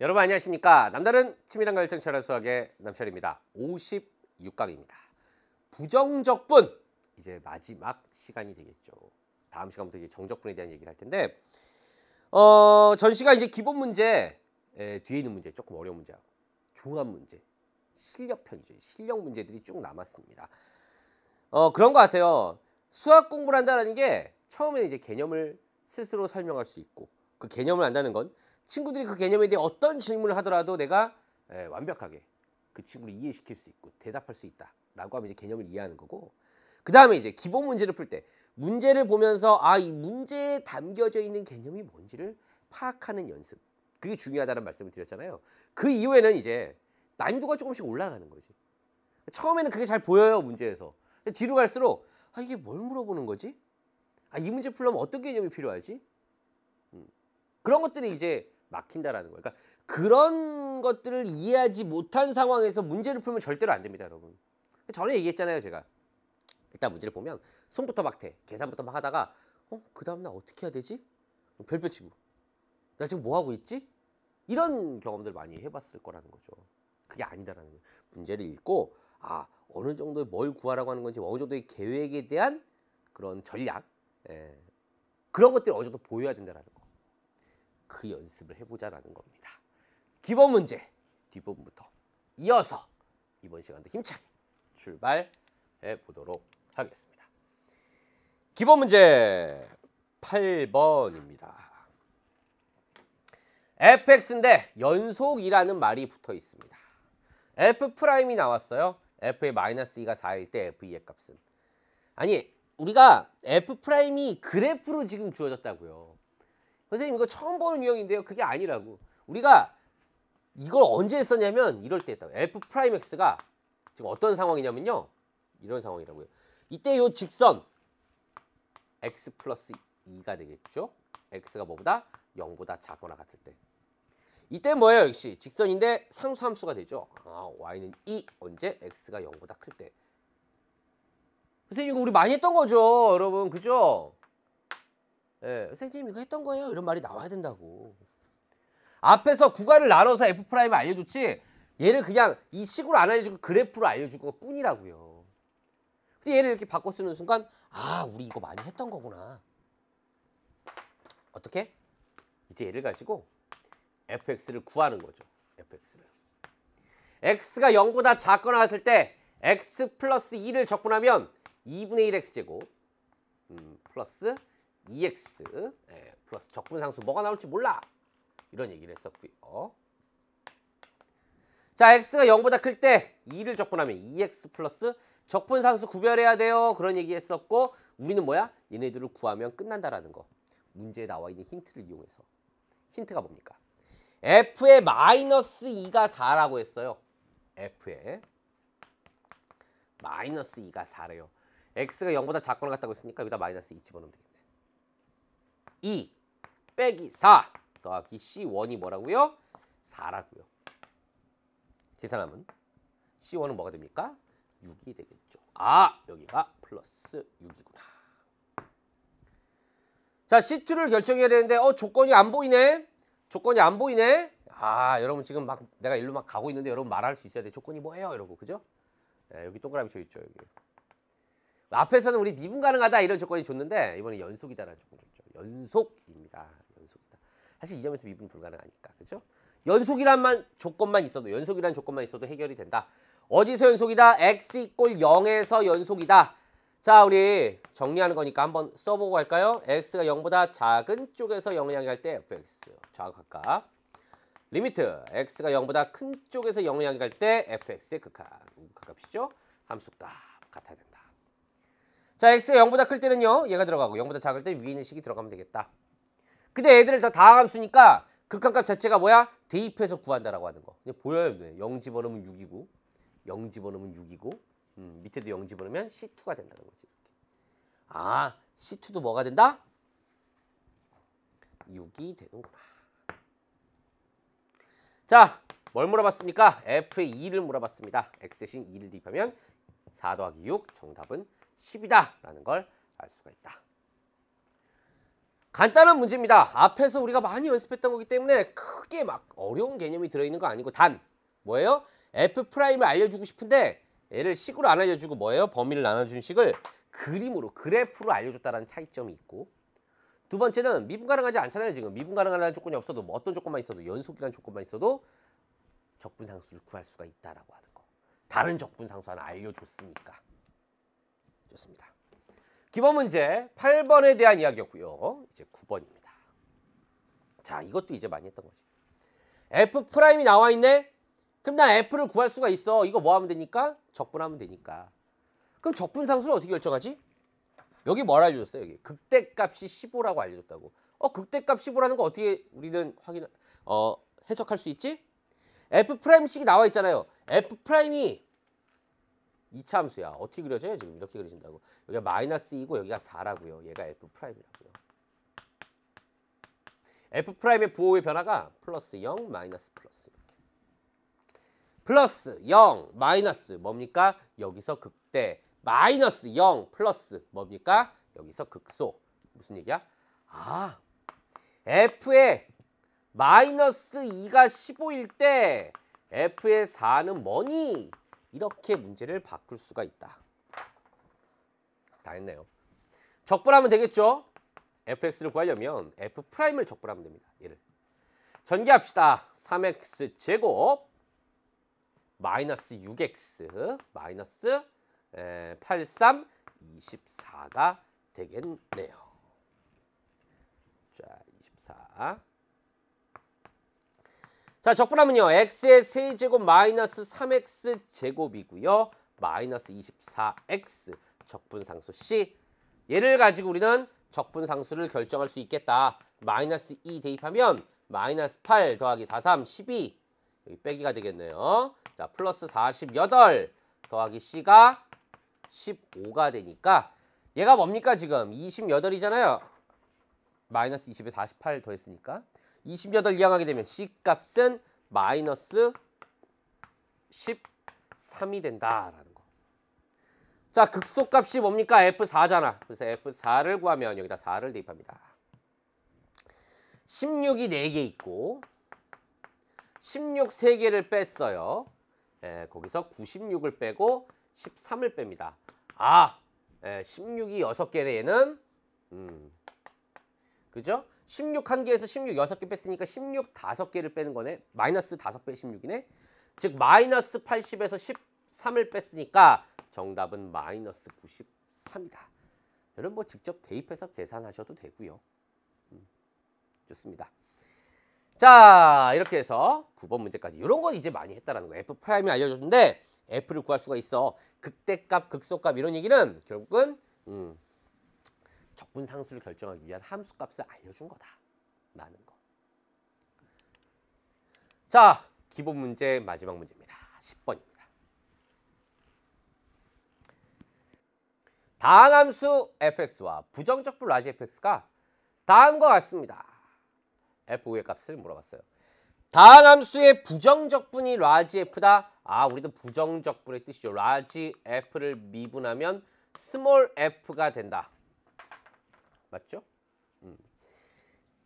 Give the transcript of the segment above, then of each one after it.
여러분 안녕하십니까? 남다른 치밀한 결정 철학 수학의 남철입니다. 56강입니다. 부정적분 이제 마지막 시간이 되겠죠. 다음 시간부터 이제 정적분에 대한 얘기를 할 텐데 전 시간 이제 기본 문제 뒤에 있는 문제 조금 어려운 문제야. 종합 문제, 실력편이죠. 실력 문제들이 쭉 남았습니다. 그런 것 같아요. 수학 공부를 한다는 게 처음에는 이제 개념을 스스로 설명할 수 있고 그 개념을 안다는 건 친구들이 그 개념에 대해 어떤 질문을 하더라도 내가 완벽하게 그 친구를 이해시킬 수 있고 대답할 수 있다라고 하면 이제 개념을 이해하는 거고, 그 다음에 이제 기본 문제를 풀 때 문제를 보면서 이 문제에 담겨져 있는 개념이 뭔지를 파악하는 연습, 그게 중요하다는 말씀을 드렸잖아요. 그 이후에는 이제 난이도가 조금씩 올라가는 거지. 처음에는 그게 잘 보여요, 문제에서. 뒤로 갈수록 이게 뭘 물어보는 거지? 이 문제 풀려면 어떤 개념이 필요하지? 그런 것들이 이제 막힌다라는 거예요. 그러니까 그런 것들을 이해하지 못한 상황에서 문제를 풀면 절대로 안 됩니다, 여러분. 전에 얘기했잖아요, 제가. 일단 문제를 보면 손부터 막 대, 계산부터 막 하다가 그 다음 날 어떻게 해야 되지? 별표 치고 나 지금 뭐 하고 있지? 이런 경험들 많이 해봤을 거라는 거죠. 그게 아니다라는 거예요. 문제를 읽고 어느 정도의 뭘 구하라고 하는 건지, 어느 정도의 계획에 대한 그런 전략, 그런 것들이 어느 정도 보여야 된다라는 거. 그 연습을 해보자라는 겁니다. 기본 문제 뒷부분부터 이어서 이번 시간도 힘차게 출발해 보도록 하겠습니다. 기본 문제 8번입니다. fx인데 연속이라는 말이 붙어 있습니다. f'이 나왔어요. f의 마이너스 2가 4일 때 f의 값은, 아니 우리가 f'이 그래프로 지금 주어졌다고요. 선생님 이거 처음 보는 유형인데요. 그게 아니라고. 우리가 이걸 언제 했었냐면 이럴 때 했다고. f'x가 지금 어떤 상황이냐면요, 이런 상황이라고요. 이때 요 직선 x 플러스 2가 되겠죠. x가 뭐보다 0보다 작거나 같을 때. 이때 뭐예요? 역시 직선인데 상수함수가 되죠. y는 2, 언제? x가 0보다 클 때. 선생님 이거 우리 많이 했던 거죠, 여러분. 그죠? 선생님 이거 했던 거예요, 이런 말이 나와야 된다고. 앞에서 구간을 나눠서 f'을 알려줬지, 얘를 그냥 이 식으로 안 알려주고 그래프로 알려줄 것 뿐이라고요. 근데 얘를 이렇게 바꿔 쓰는 순간 우리 이거 많이 했던 거구나. 어떻게? 이제 얘를 가지고 fx를 구하는 거죠. fx를. x가 0보다 작거나 같을 때 x 플러스 2를 적분하면 2분의 1 x제곱 플러스 2x 플러스 적분상수 뭐가 나올지 몰라, 이런 얘기를 했었고요. 자, x가 0보다 클 때 2를 적분하면 2x 플러스 적분상수 구별해야 돼요, 그런 얘기 했었고, 우리는 뭐야? 얘네들을 구하면 끝난다라는 거. 문제에 나와 있는 힌트를 이용해서. 힌트가 뭡니까? f의 마이너스 2가 4라고 했어요. f의 마이너스 2가 4래요. x가 0보다 작거나 같다고 했으니까 여기다 마이너스 2 집어넣으면 되겠네. 2 빼기 4 더하기 C1이 뭐라고요? 4라고요. 계산하면 C1은 뭐가 됩니까? 6이 되겠죠. 여기가 플러스 6이구나. 자, C2를 결정해야 되는데 조건이 안 보이네. 조건이 안 보이네. 여러분 지금 막 내가 일로 막 가고 있는데 여러분 말할 수 있어야 돼. 조건이 뭐예요? 이러고, 그죠? 여기 동그라미 쳐 있죠, 여기. 앞에서는 우리 미분 가능하다 이런 조건이 줬는데 이번에 연속이다라는 조건이 줬죠. 연속입니다. 연속이다. 사실 이 점에서 미분 불가능하니까, 그죠? 연속이란 조건만 있어도, 연속이란 조건만 있어도 해결이 된다. 어디서 연속이다? x 이꼴 0에서 연속이다. 자, 우리 정리하는 거니까 한번 써보고 갈까요? x가 0보다 작은 쪽에서 0을 향해 때 fx 좌극각, 리미트 x가 0보다 큰 쪽에서 0을 향해 때 fx의 극한, 극값이죠. 함수값 같아야 된다. 자, x가 0보다 클 때는요, 얘가 들어가고 0보다 작을 때 위에 있는 식이 들어가면 되겠다. 근데 애들을 다 다함수니까 극한값 자체가 뭐야? 대입해서 구한다라고 하는 거. 그냥 보여요, 눈에. 0 집어넣으면 6이고 0 집어넣으면 6이고 밑에도 0 집어넣으면 C2가 된다는 거지. 이렇게. C2도 뭐가 된다? 6이 되는구나. 자, 뭘 물어봤습니까? f의 2를 물어봤습니다. x 대신 2를 대입하면 4 더하기 6, 정답은 10이다 라는 걸 알 수가 있다. 간단한 문제입니다. 앞에서 우리가 많이 연습했던 거기 때문에 크게 막 어려운 개념이 들어있는 거 아니고 단 뭐예요? F'을 알려주고 싶은데 얘를 식으로 안 알려주고 뭐예요? 범위를 나눠준 식을 그림으로 그래프로 알려줬다는 차이점이 있고, 두 번째는 미분 가능하지 않잖아요. 지금 미분 가능하다는 조건이 없어도 뭐 어떤 조건만 있어도 연속이라는 조건만 있어도 적분상수를 구할 수가 있다라고 하는 거. 다른 적분상수 하나 알려줬으니까. 좋습니다. 기본 문제 8번에 대한 이야기였고요. 이제 9번입니다. 자, 이것도 이제 많이 했던 거지. F'이 나와 있네? 그럼 나 F를 구할 수가 있어. 이거 뭐 하면 되니까? 적분하면 되니까. 그럼 적분상수를 어떻게 결정하지? 여기 뭘 알려줬어요? 여기 극대값이 15라고 알려줬다고. 극대값 15라는 거 어떻게 우리는 해석할 수 있지? F'식이 나와 있잖아요. F'이 2차 함수야. 어떻게 그려져요? 지금 이렇게 그려진다고. 여기가 마이너스 2고 여기가 4라고요. 얘가 F'이라고요. F'의 부호의 변화가 플러스 0, 마이너스 플러스 이렇게. 플러스 0, 마이너스 뭡니까? 여기서 극대. 마이너스 0, 플러스 뭡니까? 여기서 극소. 무슨 얘기야? F의 마이너스 2가 15일 때 F의 4는 뭐니? 이렇게 문제를 바꿀 수가 있다. 다 했네요. 적분하면 되겠죠? fx를 구하려면 f'을 적분하면 됩니다. 얘를 전개합시다. 3x 제곱 마이너스 6x 마이너스 83, 24가 되겠네요. 자, 24. 자, 적분하면요. x의 세제곱 마이너스 3x 제곱이고요. 마이너스 24x 적분상수 C. 얘를 가지고 우리는 적분상수를 결정할 수 있겠다. 마이너스 2 대입하면 마이너스 8 더하기 4, 3, 12. 여기 빼기가 되겠네요. 자, 플러스 48 더하기 C가 15가 되니까 얘가 뭡니까 지금? 28이잖아요. 마이너스 20에 48 더했으니까 28 이항하게 되면 C값은 마이너스 13이 된다라는 거. 자, 극소값이 뭡니까? F4잖아. 그래서 F4를 구하면 여기다 4를 대입합니다. 16이 4개 있고 16 3개를 뺐어요. 거기서 96을 빼고 13을 뺍니다. 16이 6개네 얘는. 그죠? 16 1개에서 16 6개 뺐으니까 16 5개를 빼는 거네. 마이너스 5배 16이네. 즉 마이너스 80에서 13을 뺐으니까 정답은 마이너스 93이다. 여러분 뭐 직접 대입해서 계산하셔도 되고요. 좋습니다. 자, 이렇게 해서 9번 문제까지. 이런 건 이제 많이 했다라는 거예요. F'이 알려줬는데 F를 구할 수가 있어. 극대값, 극소값 이런 얘기는 결국은 적분상수를 결정하기 위한 함수값을 알려준 거다라는 거. 자, 기본 문제 마지막 문제입니다. 10번입니다. 다항함수 fx와 부정적분 라지 fx가 다음과 같습니다. f의 값을 물어봤어요. 다항함수의 부정적분이 라지 f다. 우리도 부정적분의 뜻이죠. 라지 f를 미분하면 스몰 f가 된다. 맞죠?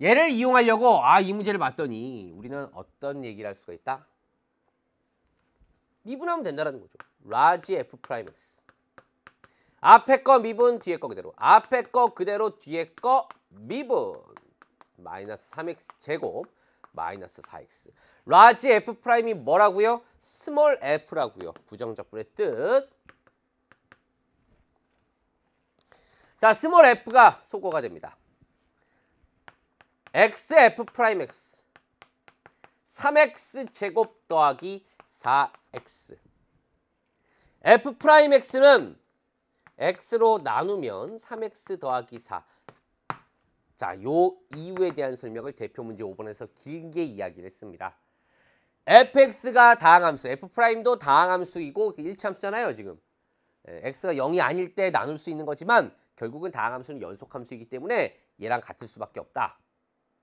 얘를 이용하려고 이 문제를 봤더니 우리는 어떤 얘기를 할 수가 있다? 미분하면 된다는 거죠. 라지 f 프라임 x. 앞에 거 미분, 뒤에 거 그대로. 앞에 거 그대로, 뒤에 거 미분. 마이너스 3x 제곱, 마이너스 4x. 라지 f 프라임이 뭐라고요? 스몰 f라고요. 부정적분의 뜻. 자, 스몰 f가 소거가 됩니다. xf 프라임 x 3x 제곱 더하기 4x. f 프라임 x는 x로 나누면 3x 더하기 4. 자, 요 이유에 대한 설명을 대표 문제 5번에서 길게 이야기를 했습니다. fx가 다항함수, f'도 다항함수이고 일치함수잖아요, 지금. x가 0이 아닐 때 나눌 수 있는 거지만 결국은 다항함수는 연속함수이기 때문에 얘랑 같을 수밖에 없다.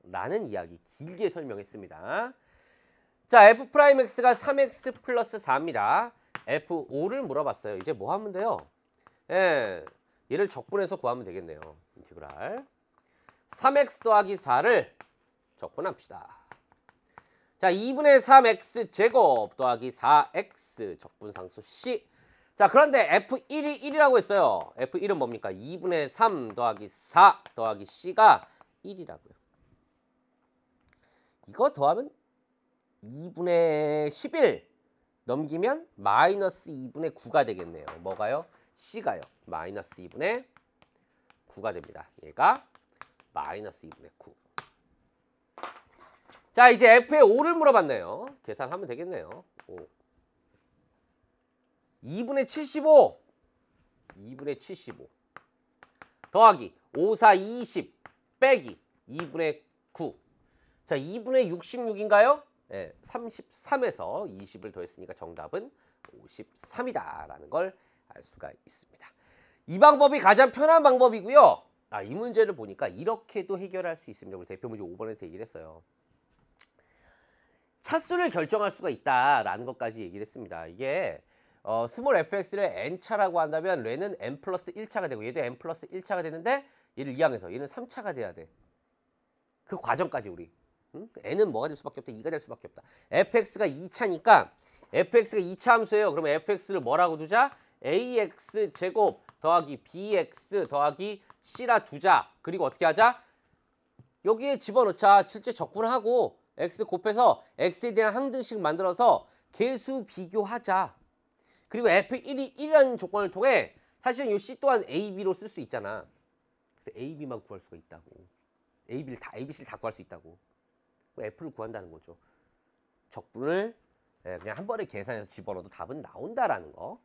라는 이야기 길게 설명했습니다. 자, f'x가 3x 플러스 4입니다. f5를 물어봤어요. 이제 뭐 하면 돼요? 얘를 적분해서 구하면 되겠네요. 인테그랄. 3x 더하기 4를 적분합시다. 자, 2분의 3x 제곱 더하기 4x 적분상수 C. 자, 그런데 F1이 1이라고 했어요. F1은 뭡니까? 2분의 3 더하기 4 더하기 C가 1이라고요. 이거 더하면 2분의 11 넘기면 마이너스 2분의 9가 되겠네요. 뭐가요? C가요. 마이너스 2분의 9가 됩니다. 얘가 마이너스 2분의 9. 자, 이제 F의 5를 물어봤네요. 계산하면 되겠네요. 5. 2분의 75. 2분의 75. 더하기 5, 4, 20 빼기 2분의 9. 자, 2분의 66인가요? 네, 33에서 20을 더했으니까 정답은 53이다 라는 걸 알 수가 있습니다. 이 방법이 가장 편한 방법이고요. 이 문제를 보니까 이렇게도 해결할 수 있습니다. 우리 대표 문제 5번에서 얘기를 했어요. 차수를 결정할 수가 있다라는 것까지 얘기를 했습니다. 이게 스몰 fx를 n차라고 한다면 얘는 n 플러스 1차가 되고 얘도 n 플러스 1차가 되는데 얘를 이항해서 얘는 3차가 돼야 돼. 그 과정까지 우리. n은 뭐가 될 수밖에 없다. 2가 될 수밖에 없다. fx가 2차니까 fx가 2차 함수예요. 그러면 fx를 뭐라고 두자? ax 제곱 더하기 bx 더하기 c라 두자. 그리고 어떻게 하자? 여기에 집어넣자. 실제 적분하고 x 곱해서 x에 대한 항등식 만들어서 계수 비교하자. 그리고 f1이 1이라는 조건을 통해 사실은 이 c 또한 a, b로 쓸 수 있잖아. 그래서 a, b만 구할 수가 있다고. a, b를 다 구할 수 있다고. f를 구한다는 거죠. 적분을 그냥 한 번에 계산해서 집어넣어도 답은 나온다라는 거.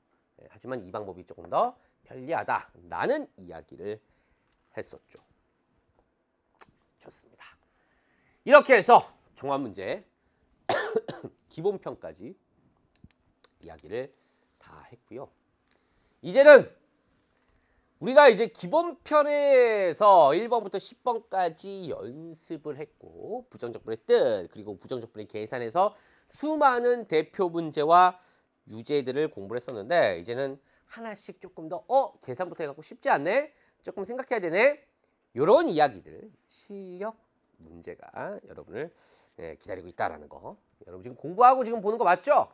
하지만 이 방법이 조금 더 편리하다라는 이야기를 했었죠. 좋습니다. 이렇게 해서 종합문제 기본편까지 이야기를 다 했고요. 이제는 우리가 이제 기본편에서 1번부터 10번까지 연습을 했고 부정적분의 뜻 그리고 부정적분의 계산에서 수많은 대표 문제와 유제들을 공부를 했었는데 이제는 하나씩 조금 더 계산부터 해갖고 쉽지 않네? 조금 생각해야 되네? 이런 이야기들 실력 문제가 여러분을 기다리고 있다라는 거. 여러분 지금 공부하고 지금 보는 거 맞죠?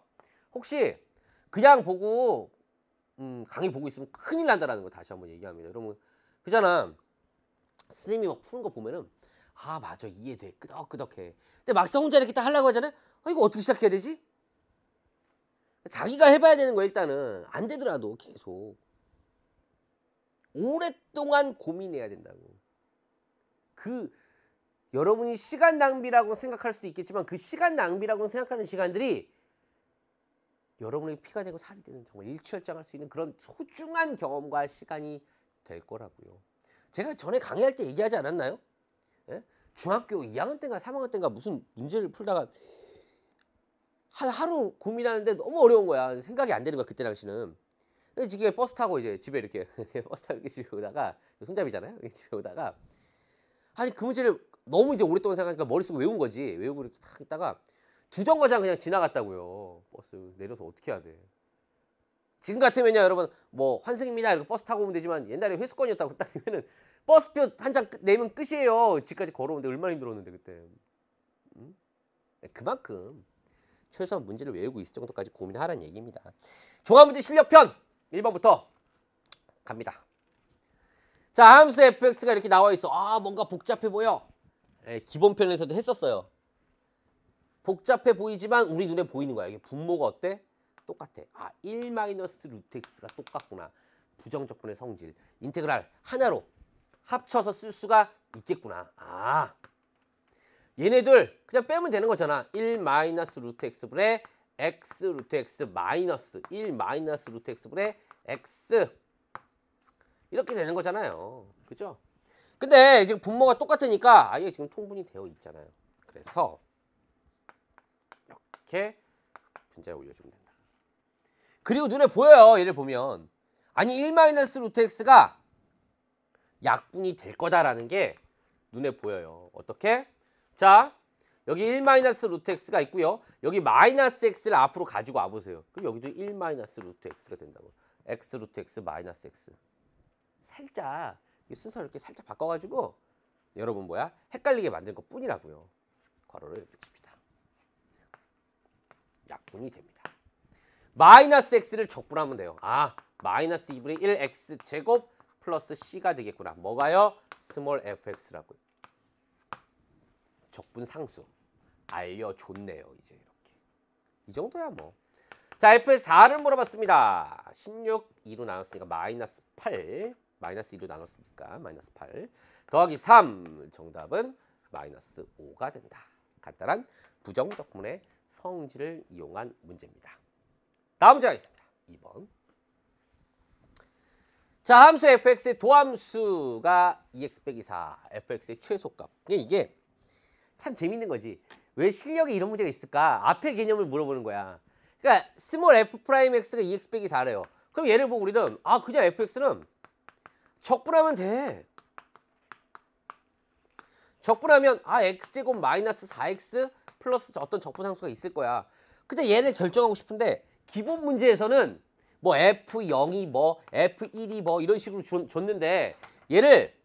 혹시 그냥 보고 강의 보고 있으면 큰일 난다라는 거 다시 한번 얘기합니다. 여러분 그잖아. 선생님이 막 푸는 거 보면은 맞아 이해돼 끄덕끄덕해. 근데 막상 혼자 이렇게 딱 하려고 하잖아요. 이거 어떻게 시작해야 되지? 자기가 해봐야 되는 거 일단은 안 되더라도 계속 오랫동안 고민해야 된다고. 여러분이 시간 낭비라고 생각할 수도 있겠지만 그 시간 낭비라고 생각하는 시간들이 여러분에게 피가 되고 살이 되는 정말 일취월장할 수 있는 그런 소중한 경험과 시간이 될 거라고요. 제가 전에 강의할 때 얘기하지 않았나요? 예? 중학교 2학년 때인가 3학년 때인가 무슨 문제를 풀다가 하루 고민하는데 너무 어려운 거야. 생각이 안 되는 거야 그때 당시는. 지금 버스 타고 이제 집에 이렇게 버스 타고 이렇게 집에 오다가 손잡이잖아요. 집에 오다가 그 문제를 너무 이제 오랫동안 생각하니까 머릿속에 외운 거지. 외우고 이렇게 탁 있다가 두 정거장 그냥 지나갔다고요. 버스 내려서 어떻게 해야 돼? 지금 같으면요 여러분 뭐 환승입니다 이렇게 버스 타고 오면 되지만 옛날에 회수권이었다고 딱 되면은 버스표 한 장 내면 끝이에요. 집까지 걸어오는데 얼마나 힘들었는데 그때. 그만큼 최소한 문제를 외우고 있을 정도까지 고민하라는 얘기입니다. 종합문제 실력편 1번부터 갑니다. 자, 함수 fx가 이렇게 나와 있어. 뭔가 복잡해 보여. 기본편에서도 했었어요. 복잡해 보이지만 우리 눈에 보이는 거야. 이게 분모가 어때? 똑같아. 1 마이너스 루트 x가 똑같구나. 부정적분의 성질. 인테그랄 하나로 합쳐서 쓸 수가 있겠구나. 얘네들 그냥 빼면 되는 거잖아. 1 마이너스 루트 x분의 x 루트 x 마이너스 1 마이너스 루트 x분의 x 이렇게 되는 거잖아요. 그죠? 근데 지금 분모가 똑같으니까 아예 지금 통분이 되어 있잖아요. 그래서 이렇게 분자에 올려주면 된다. 그리고 눈에 보여요. 얘를 보면 1 마이너스 루트 x가 약분이 될 거다라는 게 눈에 보여요. 어떻게? 자, 여기 1 마이너스 루트 x가 있고요. 여기 마이너스 x를 앞으로 가지고 와보세요. 그럼 여기도 1 마이너스 루트 x가 된다고. x 루트 x 마이너스 x. 살짝 순서를 이렇게 살짝 바꿔가지고 여러분 뭐야? 헷갈리게 만든 것 뿐이라고요. 괄호를 붙입니다. 약분이 됩니다. 마이너스 x를 적분하면 돼요. 아, 마이너스 2분의 1 x 제곱 플러스 c가 되겠구나. 뭐가요? 스몰 fx라고요. 적분 상수. 알려줬네요. 이제 이렇게. 이 정도야 뭐. 자, f에서 4를 물어봤습니다. 16, 2로 나눴으니까 마이너스 8. 마이너스 2로 나눴으니까 마이너스 8. 더하기 3. 정답은 마이너스 5가 된다. 간단한 부정적분의 성질을 이용한 문제입니다. 다음 문제 가겠습니다. 2번. 자, 함수 fx의 도함수가 2x 빼기 4. fx의 최소값. 이게 참 재밌는 거지. 왜 실력에 이런 문제가 있을까? 앞에 개념을 물어보는 거야. 그러니까 스몰 f'x가 2x 빼기 4래요. 그럼 얘를 보고 우리는 그냥 fx는 적분하면 돼. 적분하면 x제곱 마이너스 4x 플러스 어떤 적분상수가 있을 거야. 근데 얘를 결정하고 싶은데 기본 문제에서는 뭐 f0이 뭐 f1이 뭐 이런 식으로 줬는데 얘를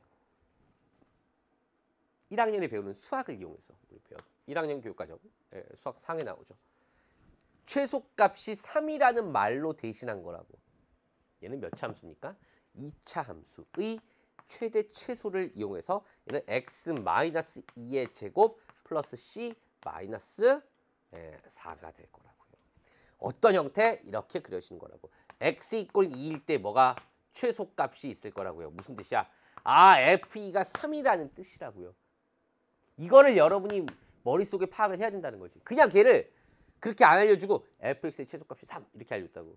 1학년에 배우는 수학을 이용해서 우리 배워. 1학년 교육과정 수학 상에 나오죠. 최소값이 3이라는 말로 대신한 거라고. 얘는 몇 차 함수입니까? 2차 함수의 최대 최소를 이용해서 얘는 x-2의 제곱 플러스 c-4가 될 거라고요. 어떤 형태? 이렇게 그려진 거라고. x = 2일 때 뭐가 최소값이 있을 거라고요. 무슨 뜻이야? f2가 3이라는 뜻이라고요. 이거를 여러분이 머릿속에 파악을 해야 된다는 거지. 그냥 걔를 그렇게 안 알려주고 fx의 최소값이 3 이렇게 알려줬다고.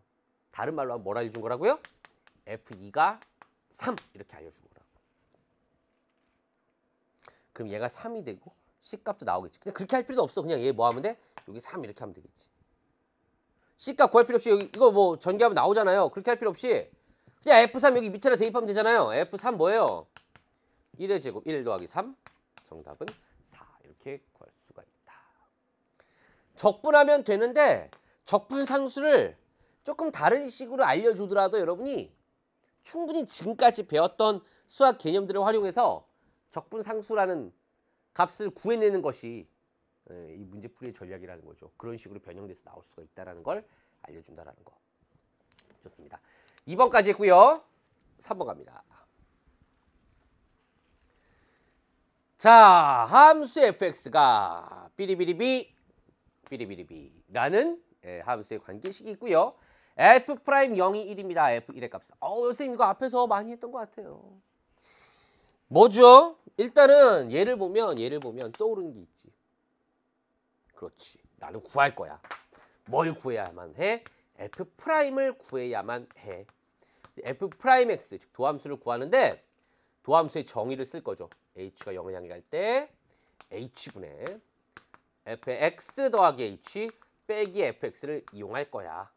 다른 말로 하면 뭘 알려준 거라고요? f2가 3 이렇게 알려준 거라고. 그럼 얘가 3이 되고 C값도 나오겠지. 그냥 그렇게 할 필요도 없어. 그냥 얘 뭐 하면 돼? 여기 3 이렇게 하면 되겠지. C값 구할 필요 없이 여기 이거 뭐 전개하면 나오잖아요. 그렇게 할 필요 없이 그냥 F3 여기 밑에다 대입하면 되잖아요. F3 뭐예요? 1의 제곱 1 더하기 3. 정답은 4. 이렇게 구할 수가 있다. 적분하면 되는데 적분 상수를 조금 다른 식으로 알려주더라도 여러분이 충분히 지금까지 배웠던 수학 개념들을 활용해서 적분 상수라는 값을 구해내는 것이 이 문제풀이의 전략이라는 거죠. 그런 식으로 변형돼서 나올 수가 있다는 걸 알려준다는 거. 좋습니다. 2번까지 했고요. 3번 갑니다. 자, 함수 fx가 삐리비리비라는 함수의 관계식이 있고요. f'0이 1입니다. f1의 값은. 선생님 이거 앞에서 많이 했던 것 같아요. 뭐죠? 일단은 얘를 보면 떠오르는 게 있지. 그렇지. 나는 구할 거야. 뭘 구해야만 해? f'을 구해야만 해. f'x, 즉 도함수를 구하는데 도함수의 정의를 쓸 거죠. h가 0을 향해 갈 때 h분의 fx 더하기 h 빼기 fx를 이용할 거야.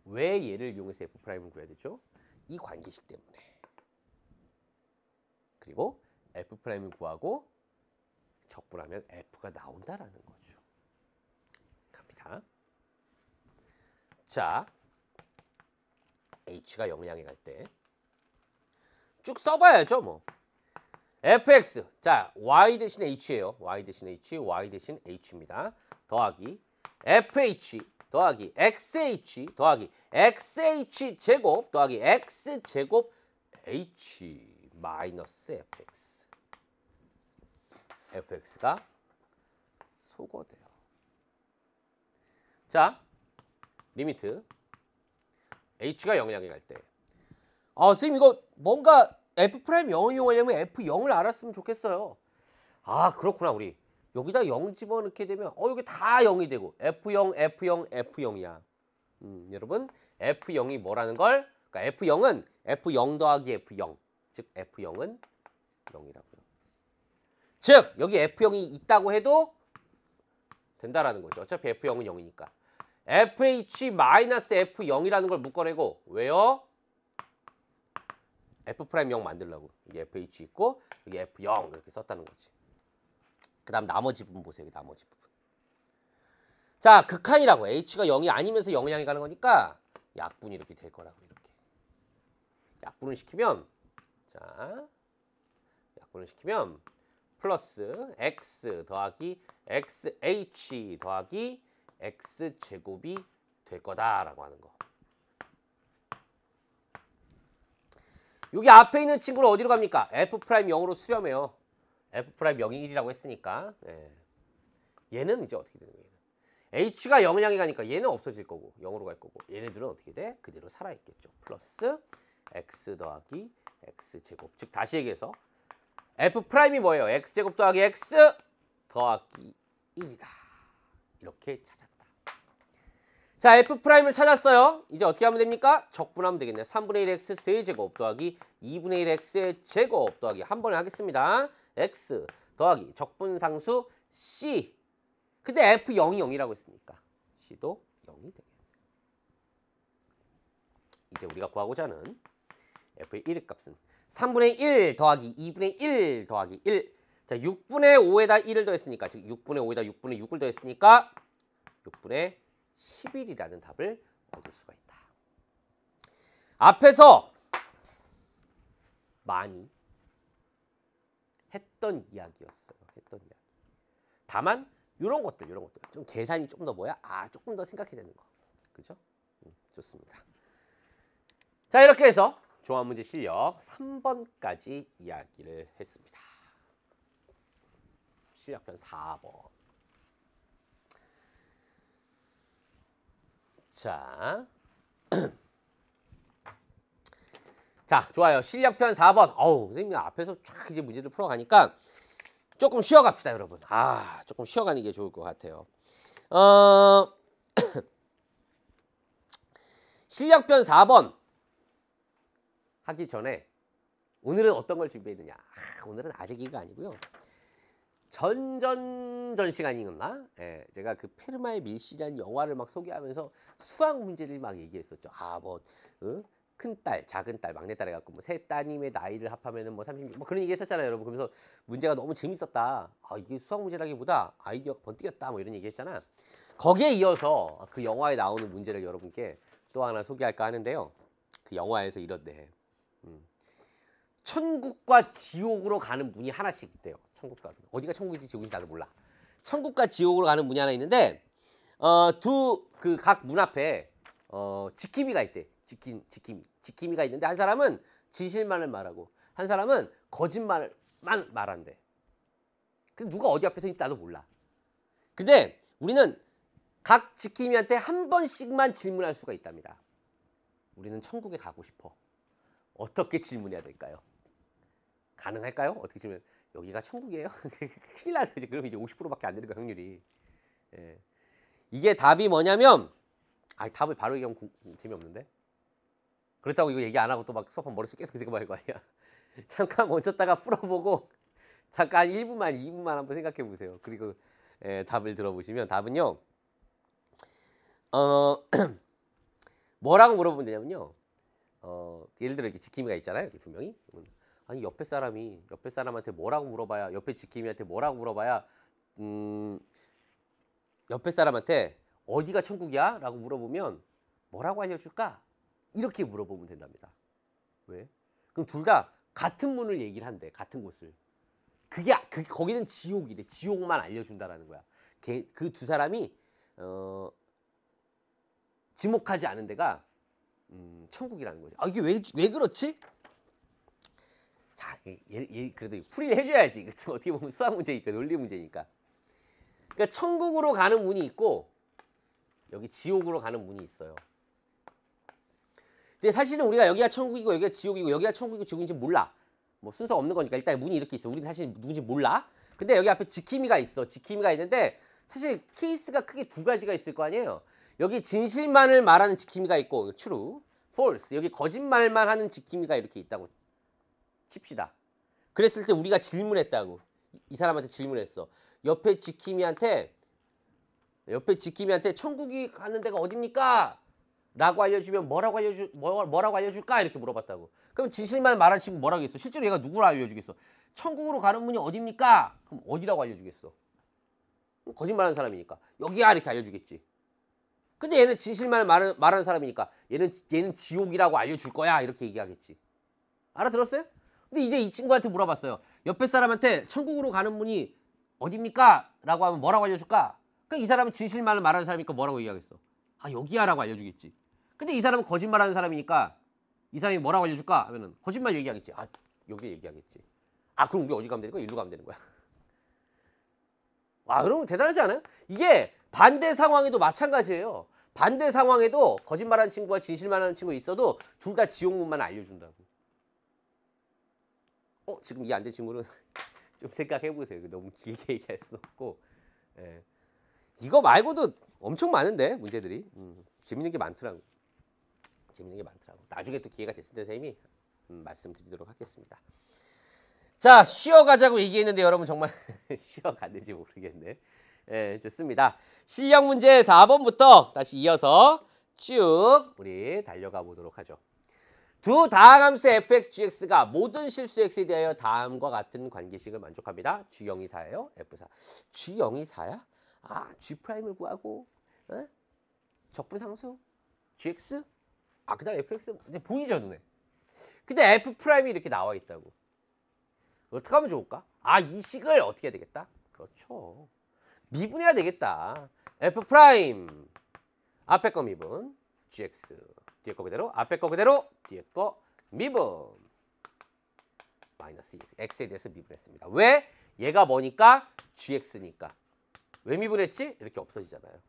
왜 얘를 이용해서 f'을 구해야 되죠? 이 관계식 때문에. 그리고 f'을 구하고 적분하면 f가 나온다라는 거죠. 갑니다. 자, h가 0을 향해 갈 때 쭉 써봐야죠 뭐. fx, 자 y 대신 h예요. y 대신 h, y 대신 h입니다. 더하기 fh 더하기 xh 더하기 xh 제곱 더하기 x 제곱 h 마이너스 fx. fx가 소거돼요. 자, 리미트 h가 0을 향해 갈 때 선생님 이거 뭔가 f'0을 이용하려면 f0을 알았으면 좋겠어요. 그렇구나. 우리 여기다 0 집어넣게 되면 여기 다 0이 되고 f0, f0, f0이야. 여러분 f0이 뭐라는 걸? 그러니까 f0은 f0 더하기 f0. 즉 f0은 0이라고요. 즉 여기 f0이 있다고 해도 된다라는 거죠. 어차피 f0은 0이니까. fh-f0이라는 걸 묶어내고 왜요? f'0 만들려고. 여기 fh 있고 여기 f0 이렇게 썼다는 거지. 그 다음 나머지 부분 보세요. 나머지 부분. 자, 극한이라고. h가 0이 아니면서 0을 향해 가는 거니까 약분이 이렇게 될 거라고. 이렇게. 약분을 시키면 자, 약분을 시키면 플러스 x 더하기 xh 더하기 x제곱이 될 거다라고 하는 거. 여기 앞에 있는 친구를 어디로 갑니까? F'0으로 수렴해요. F'0이 1이라고 했으니까. 예. 얘는 이제 어떻게 되는 거예요? H가 0을 향해 가니까 얘는 없어질 거고 0으로 갈 거고 얘네들은 어떻게 돼? 그대로 살아있겠죠. 플러스 x 더하기 x제곱. 즉 다시 얘기해서 F'이 뭐예요? x제곱 더하기 x 더하기 1이다. 이렇게 찾았다. 자, F'을 찾았어요. 이제 어떻게 하면 됩니까? 적분하면 되겠네. 3분의 1 x 세제곱 더하기 2분의 1 x의 제곱 더하기 한 번에 하겠습니다. x 더하기 적분상수 c. 근데 F0이 0이라고 했으니까 c도 0이 되겠네. 이제 우리가 구하고자 하는 F의 1의 값은 3분의 1 더하기 2분의 1 더하기 1. 자, 6분의 5에다 1을 더했으니까, 즉 6분의 5에다 6분의 6을 더했으니까 6분의 11이라는 답을 얻을 수가 있다. 앞에서 많이 했던 이야기였어요. 했던 이야기. 다만 이런 것들 좀 계산이 조금 더 뭐야? 조금 더 생각해야 되는 거. 그죠? 좋습니다. 자, 이렇게 해서 종합문제 실력 3번까지 이야기를 했습니다. 실력편 4번. 자, 자, 좋아요. 실력편 4번. 선생님이 앞에서 쫙 이제 문제를 풀어가니까 조금 쉬어갑시다, 여러분. 조금 쉬어가는 게 좋을 것 같아요. 실력편 4번 하기 전에 오늘은 어떤 걸 준비했느냐? 오늘은 아재기가 아니고요. 전전 시간이었나? 예, 제가 그 페르마의 밀실이라는 영화를 막 소개하면서 수학 문제를 막 얘기했었죠. 큰딸, 작은딸, 막내딸 해갖고 뭐 세 따님의 나이를 합하면은 뭐 36, 뭐 그런 얘기 했었잖아요, 여러분. 그러면서 문제가 너무 재밌었다. 이게 수학 문제라기보다 아이디어가 번뜩였다. 뭐 이런 얘기 했잖아. 거기에 이어서 그 영화에 나오는 문제를 여러분께 또 하나 소개할까 하는데요. 그 영화에서 이런데 천국과 지옥으로 가는 문이 하나씩 있대요. 천국과 어디가 천국인지 지옥인지 나도 몰라. 천국과 지옥으로 가는 문이 하나 있는데 그 각 문 앞에 지킴이가 있대. 지킴이가 있는데 한 사람은 진실만을 말하고 한 사람은 거짓말만 말한대. 근데 누가 어디 앞에 서 있는지 나도 몰라. 근데 우리는 각 지킴이한테 한 번씩만 질문할 수가 있답니다. 우리는 천국에 가고 싶어. 어떻게 질문해야 될까요? 가능할까요? 어떻게 질문? 여기가 천국이에요? 큰일 나는 거지. 그럼 이제 50%밖에 안 되는 거 확률이. 예. 이게 답이 뭐냐면 답을 바로 얘기하면 재미없는데. 그렇다고 이거 얘기 안 하고 또 막 수업하면 머릿속에 계속 그 생각할 거 아니야. 잠깐 멈췄다가 풀어보고 잠깐 1분만 2분만 한번 생각해 보세요. 그리고 답을 들어보시면 답은요. 뭐라고 물어보면 되냐면요. 예를 들어 이렇게 지킴이가 있잖아요. 이렇게 두 명이. 아니 옆에 사람한테 뭐라고 물어봐야 옆에 지킴이한테 뭐라고 물어봐야 옆에 사람한테 어디가 천국이야? 라고 물어보면 뭐라고 알려줄까? 이렇게 물어보면 된답니다. 왜? 그럼 둘 다 같은 문을 얘기를 한대. 같은 곳을. 거기는 지옥이래. 지옥만 알려준다라는 거야. 그 두 사람이 지목하지 않은 데가 천국이라는 거죠. 이게 왜 그렇지? 자, 그래도 풀이를 해줘야지. 어떻게 보면 수학 문제니까, 논리 문제니까. 그러니까 천국으로 가는 문이 있고 여기 지옥으로 가는 문이 있어요. 근데 사실은 우리가 여기가 천국이고 여기가 지옥이고 여기가 천국이고 지옥인지 몰라. 뭐 순서 없는 거니까 일단 문이 이렇게 있어. 우리는 사실 누군지 몰라. 근데 여기 앞에 지킴이가 있어. 지킴이가 있는데 사실 케이스가 크게 두 가지가 있을 거 아니에요. 여기 진실만을 말하는 지킴이가 있고 true, false. 여기 거짓말만 하는 지킴이가 이렇게 있다고 칩시다. 그랬을 때 우리가 질문했다고. 이 사람한테 질문했어. 옆에 지킴이한테 천국이 가는 데가 어딥니까? 라고 알려주면 뭐라고 알려줄까? 이렇게 물어봤다고. 그럼 진실만 말한 친구 뭐라고 했어? 실제로 얘가 누구를 알려주겠어? 천국으로 가는 문이 어딥니까? 그럼 어디라고 알려주겠어? 거짓말하는 사람이니까 여기야 이렇게 알려주겠지. 근데 얘는 진실만 말하는 사람이니까 얘는 지옥이라고 알려줄 거야 이렇게 얘기하겠지. 알아들었어요? 근데 이제 이 친구한테 물어봤어요. 옆에 사람한테 천국으로 가는 문이 어딥니까? 라고 하면 뭐라고 알려줄까? 그러니까 이 사람은 진실만을 말하는 사람이니까 뭐라고 얘기하겠어? 아, 여기야 라고 알려주겠지. 근데 이 사람은 거짓말하는 사람이니까 이 사람이 뭐라고 알려줄까? 하면은 거짓말 얘기하겠지. 아, 여기 얘기하겠지. 아, 그럼 우리 어디 가면 되는 거야? 일로 가면 되는 거야. 와, 그러면 대단하지 않아요? 이게 반대 상황에도 마찬가지예요. 반대 상황에도 거짓말하는 친구와 진실말하는 친구가 있어도 둘 다 지옥문만 알려준다고. 지금 이 안 된 친구는 좀 생각해보세요. 너무 길게 얘기할 수 없고. 예. 이거 말고도 엄청 많은데 문제들이. 재밌는 게 많더라고. 재밌는 게 많더라고. 나중에 또 기회가 됐을 때 선생님이 말씀드리도록 하겠습니다. 자, 쉬어가자고 얘기했는데 여러분 정말 쉬어갔는지 모르겠네. 예, 좋습니다. 실력 문제 4번부터 다시 이어서 쭉 우리 달려가 보도록 하죠. 두 다항함수 fx, gx가 모든 실수 x에 대하여 다음과 같은 관계식을 만족합니다. g0이 4예요. f4. g0이 4야? 아, g'을 구하고 적분상수 gx? 아, 그 다음 fx 이제 보이죠, 눈에. 근데 f'이 이렇게 나와 있다고. 어떻게 하면 좋을까? 아, 이 식을 어떻게 해야 되겠다? 그렇죠. 미분해야 되겠다. f' 앞에 거 미분 gx 뒤에 거 그대로 앞에 거 그대로 뒤에 거 미분 마이너스 x에 대해서 미분했습니다. 왜? 얘가 뭐니까? gx니까. 왜 미분했지? 이렇게 없어지잖아요.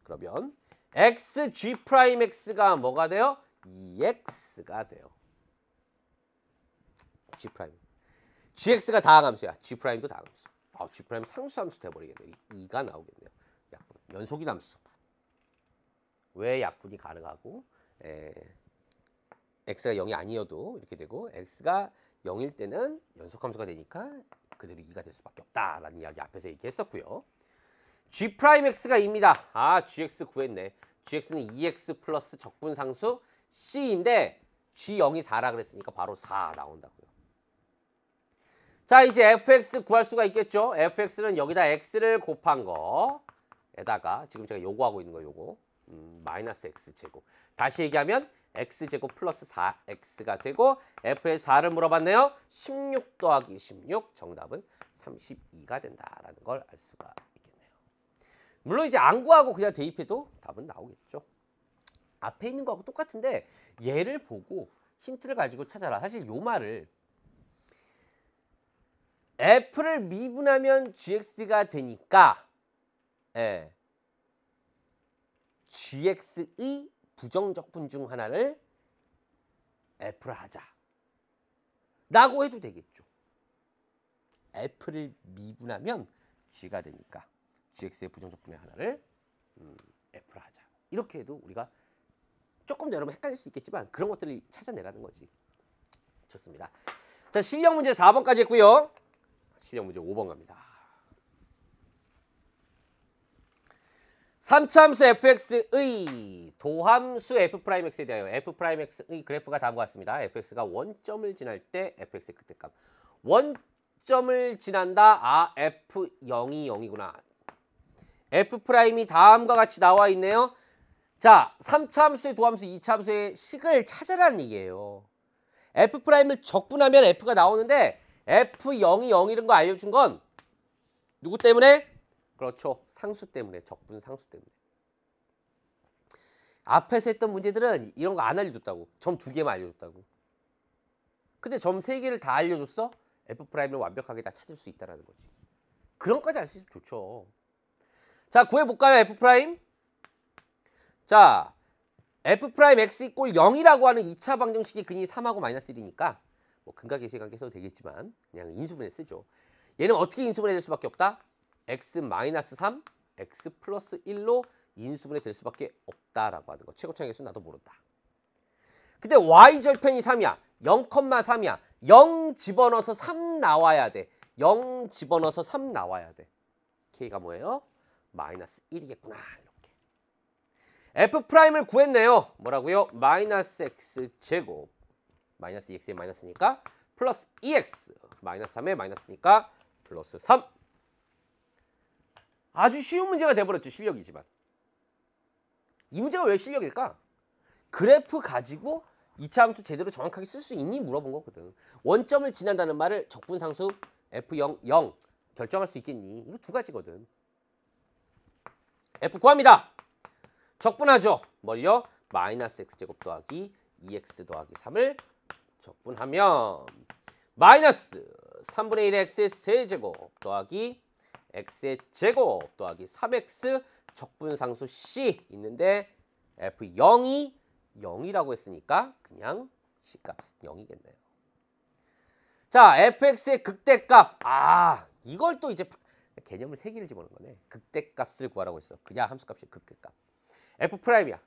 그러면 x g'x가 뭐가 돼요? 2x가 돼요. g'. gx가 다항함수야. g'도 다항함수. 아, g' 상수함수 돼버리겠네. 2가 나오겠네요. 약분. 연속인 함수. 왜 약분이 가능하고 x가 0이 아니어도 이렇게 되고 x가 0일 때는 연속함수가 되니까 그대로 2가 될 수밖에 없다라는 이야기 앞에서 얘기했었고요. g'x가 2입니다. 아, gx 구했네. gx는 2x 플러스 적분상수 c인데 g0이 4라 그랬으니까 바로 4 나온다고요. 자, 이제 fx 구할 수가 있겠죠. fx는 여기다 x를 곱한 거에다가 지금 제가 요구하고 있는 거 요거 마이너스 x제곱. 다시 얘기하면 x제곱 플러스 4x가 되고 f에 4를 물어봤네요. 16 더하기 16 정답은 32가 된다라는 걸 알 수가 있겠네요. 물론 이제 안 구하고 그냥 대입해도 답은 나오겠죠. 앞에 있는 거하고 똑같은데 얘를 보고 힌트를 가지고 찾아라. 사실 요 말을 f를 미분하면 gx가 되니까 gx의 부정적분 중 하나를 f를 하자 라고 해도 되겠죠. f를 미분하면 g가 되니까 gx의 부정적분의 하나를 f를 하자. 이렇게 해도 우리가 조금 더 여러분 헷갈릴 수 있겠지만 그런 것들을 찾아내라는 거지. 좋습니다. 자, 실력 문제 4번까지 했고요. 실력 문제 5번 갑니다. 3차함수 fx의 도함수 f'x에 대하여 f'x의 그래프가 다음과 같습니다. fx가 원점을 지날 때 fx의 그때값. 원점을 지난다. 아, f0이 0이구나. f'이 다음과 같이 나와 있네요. 자, 3차함수의 도함수, 2차함수의 식을 찾아라는 얘기예요. f'을 적분하면 f가 나오는데 f0이 0이라는 거 알려준 건 누구 때문에? 그렇죠. 상수 때문에. 적분 상수 때문에. 앞에서 했던 문제들은 이런 거 안 알려줬다고. 점 2개만 알려줬다고. 근데 점 3개를 다 알려줬어? f'을 완벽하게 다 찾을 수 있다는 거지. 그런 것까지 알 수 있으면 좋죠. 자, 구해볼까요? f'. 자, f'x 이꼴 0이라고 하는 2차 방정식의 근이 3하고 마이너스 1이니까 뭐 근각계시의 관계 써도 되겠지만 그냥 인수분해 쓰죠. 얘는 어떻게 인수분해 될 수밖에 없다? x 마이너스 3, x 플러스 1로 인수분해 될 수밖에 없다라고 하는 거. 최고차의 개수 나도 모른다. 근데 y절편이 3이야. 0,3이야. 0 집어넣어서 3 나와야 돼. 0 집어넣어서 3 나와야 돼. k가 뭐예요? 마이너스 1이겠구나. f'을 구했네요. 뭐라고요? 마이너스 x제곱. 마이너스 2x에 마이너스니까 플러스 2x. 마이너스 3에 마이너스니까 플러스 3. 아주 쉬운 문제가 돼버렸죠. 실력이지만. 이 문제가 왜 실력일까? 그래프 가지고 2차 함수 제대로 정확하게 쓸 수 있니? 물어본 거거든. 원점을 지난다는 말을 적분상수 F0, 0 결정할 수 있겠니? 이거 두 가지거든. F 구합니다. 적분하죠. 뭘요? 마이너스 x제곱 더하기 2x 더하기 3을 적분하면 마이너스 3분의 1의 x의 세제곱 더하기 x의 제곱 더하기 3x 적분상수 c 있는데 F0이 0이라고 했으니까 그냥 C값은 0이겠네요. 자, fx의 극대값. 이걸 또 이제 개념을 3개를 집어넣은 거네. 극대값을 구하라고 했어. 그냥 함수값이 극대값. F'이야.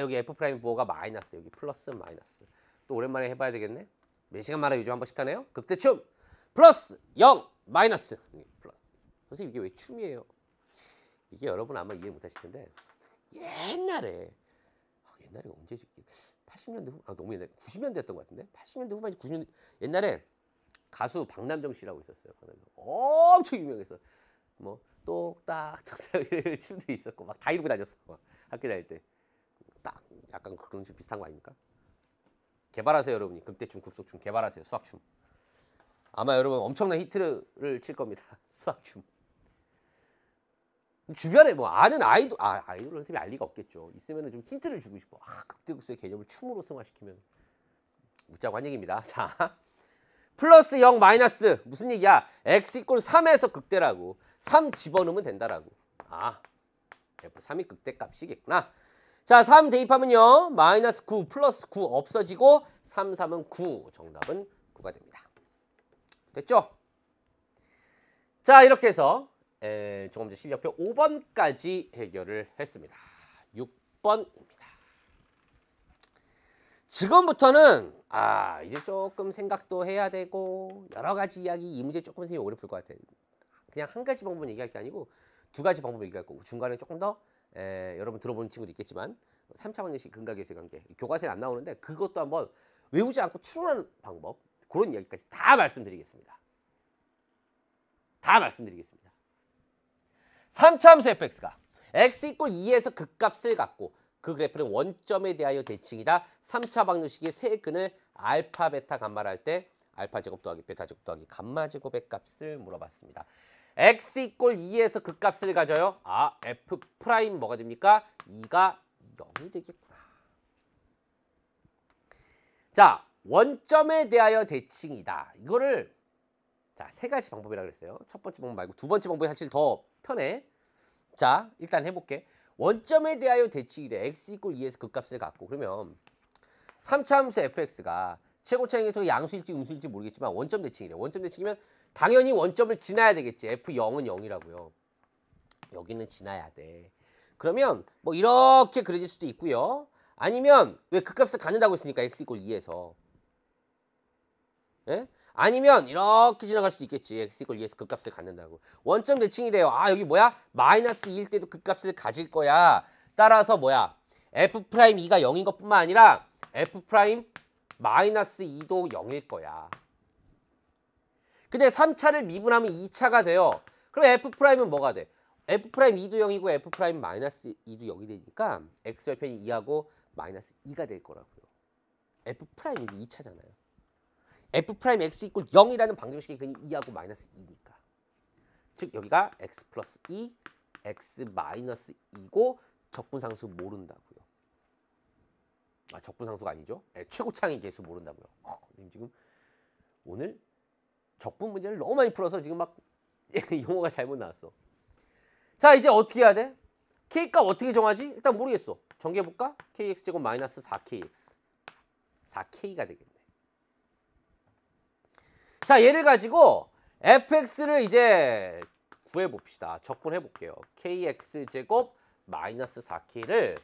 여기 F'이 뭐가 마이너스, 여기 플러스 마이너스. 또 오랜만에 해봐야 되겠네. 몇 시간 만에 요즘 한 번씩 하네요. 극대춤 플러스 0 마이너스. 선생님 이게 왜 춤이에요? 이게 여러분 아마 이해 못하실 텐데 옛날에 언제지? 80년대 후, 너무 옛날에 90년대였던 것 같은데 80년대 후반이지 90년대 옛날에 가수 박남정 씨라고 있었어요. 엄청 유명했어. 뭐 똑딱똑딱 이런 춤도 있었고 막 다 이러고 다녔어. 학교 다닐 때 딱 약간 그런 춤 비슷한 거 아닙니까? 개발하세요 여러분이. 극대춤, 급속춤 개발하세요. 수학춤. 아마 여러분 엄청난 히트를 칠 겁니다. 수학춤. 주변에 뭐 아는 아이돌 선생님이 알 리가 없겠죠. 있으면 좀 힌트를 주고 싶어. 극대극소의 개념을 춤으로 승화시키면 웃자고 한 얘기입니다. 자, 플러스 0 마이너스 무슨 얘기야? x 이꼴 3에서 극대라고. 3 집어넣으면 된다라고. F3이 극대값이겠구나. 자, 3 대입하면요. 마이너스 9 플러스 9 없어지고 3, 3은 9. 정답은 9가 됩니다. 됐죠? 자, 이렇게 해서 조금 전 실력표 5번까지 해결을 했습니다. 6번입니다. 지금부터는 이제 조금 생각도 해야 되고 여러 가지 이야기, 이 문제 조금 선생님이 오래 풀 것 같아요. 그냥 한 가지 방법을 얘기할 게 아니고 두 가지 방법을 얘기할 거고 중간에 조금 더 여러분 들어보는 친구도 있겠지만 3차 방정식 근각에서의 관계 교과서에 안 나오는데 그것도 한번 외우지 않고 추론하는 방법 그런 이야기까지 다 말씀드리겠습니다. 3차 함수 fx가 x 이꼴 2에서 극값을 갖고 그 그래프는 원점에 대하여 대칭이다. 3차 방정식의 세 근을 알파, 베타, 감마를 할 때 알파 제곱 더하기 베타 제곱 더하기 감마 제곱의 값을 물어봤습니다. x 이꼴 2에서 극값을 가져요. f 프라임 뭐가 됩니까? 2가 0이 되겠구나. 자, 원점에 대하여 대칭이다. 이거를 세 가지 방법이라고 그랬어요. 첫 번째 방법 말고 두 번째 방법이 사실 더 편해. 자, 일단 해볼게. 원점에 대하여 대칭이래. x 이꼴 2에서 극값을 갖고 그러면 3차 함수 fx가 최고차항에서 양수일지 음수일지 모르겠지만 원점 대칭이래. 원점 대칭이면 당연히 원점을 지나야 되겠지. f0은 0이라고요. 여기는 지나야 돼. 그러면 뭐 이렇게 그려질 수도 있고요. 아니면 왜 극값을 갖는다고 했으니까 x 이꼴 2에서 예? 아니면 이렇게 지나갈 수도 있겠지. x 이꼴 2에서 극값을 갖는다고. 원점 대칭이래요. 여기 뭐야? 마이너스 2일 때도 극값을 가질 거야. 따라서 뭐야? f'2가 0인 것뿐만 아니라 f' 마이너스 2도 0일 거야. 근데 3차를 미분하면 2차가 돼요. 그럼 f'은 뭐가 돼? f'2도 0이고 f' 마이너스 2도 0이 되니까 x절편이 2하고 마이너스 2가 될 거라고요. f'이 2차잖아요. f' x 이꼴 0이라는 방정식의 근이 2하고 마이너스 2니까. 즉 여기가 x 플러스 2, x 마이너스 2고 적분상수 모른다고요. 적분상수가 아니죠. 최고차항의 개수 모른다고요. 지금 오늘 적분 문제를 너무 많이 풀어서 지금 막 용어가 잘못 나왔어. 자, 이제 어떻게 해야 돼? k값 어떻게 정하지? 일단 모르겠어. 정리해볼까? kx제곱 마이너스 4kx. 4k가 되겠네. 자, 얘를 가지고 fx를 이제 구해봅시다. 적분해볼게요. kx제곱 마이너스 4k를